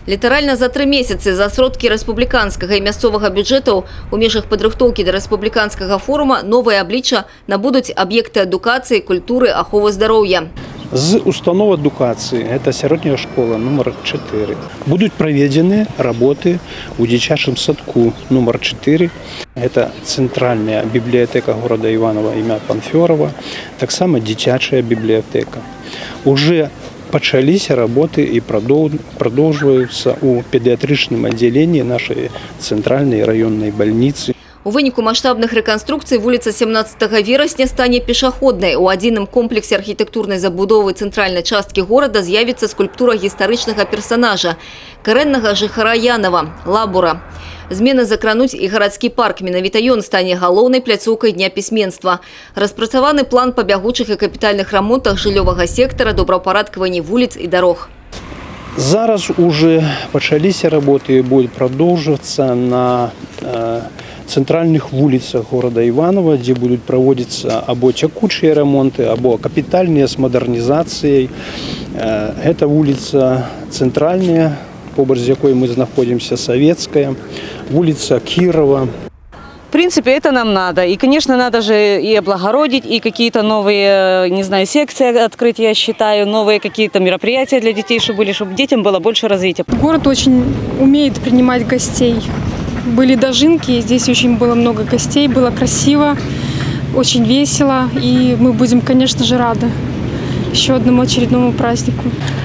Літаральна за 3 месяцы за сродкі рэспубліканскага і мясцовага бюджэтаў у межах падрыхтоўкі да рэспубліканскага форума новае аблічча набудуць аб'екты адукацыі, культуры, аховы здароўя. З установ адукацыі, это сярэдняя школа номер 4, будуць праведзены работы у дзіцячым садку номер 4. Это цэнтральная бібліятэка горада Іванова імя Панфёрова, таксама дзіцячая бібліятэка. Уже пачаліся работы і продолжаются у педыятрычным аддзяленні нашай цэнтральнай раённай бальніцы. У выніку маштабных рэканструкцый вуліца 17 верасня стане пешаходнай. У адзіным комплексе архітэктурнай забудовы цэнтральнай часткі горада з'явіцца скульптура гістарычнага персонажа – карэннага жыхара Янова – Лабура. Змены закрануць і гарадскі парк. Менавіта ён стане галоўнай пляцоўкай Дня пісьменства. Распрацаваны план па бягучых і капітальных рамонтах жыллёвага сектара, добраўпарадкаванні вуліц і дарог. Зараз уже пачаліся работы і будуць продолжаться на центральных вуліцах города Иваново, где будут проводиться або текучие ремонты, або капитальные с модернизацией. Это улица центральная, побач з якой мы находимся, Советская, улица Кирова. В принципе, это нам надо. И, конечно, надо же и облагородить, и какие-то новые, не знаю, секции открыть, я считаю, новые какие-то мероприятия для детей, чтобы детям было больше развития. Город очень умеет принимать гостей. Были дожинки, здесь очень было много гостей, было красиво, очень весело, и мы будем, конечно же, рады еще одному очередному празднику.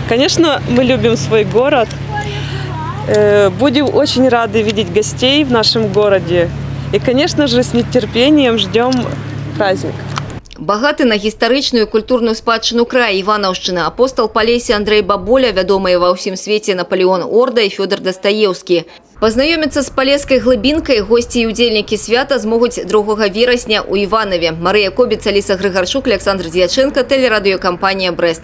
Конечно, мы любим свой город, будем очень рады видеть гостей в нашем городе, и, конечно же, с нетерпением ждем праздник. Багаты на гістарычную культурную спадчыну края Іванаўшчына, апостол Палесі Андрей Баболя, вядомыя ва ўсім свеце Наполеон Орда і Фёдор Дастаеўскі. Пазнаёміцца з палескай глыбінкай госці і удзельнікі свята змогуць 2 верасня ў Іванове. Марыя Кобіц, Аліса Грыгарчук, Александр Дьяченко, телерадыёкампанія «Брест».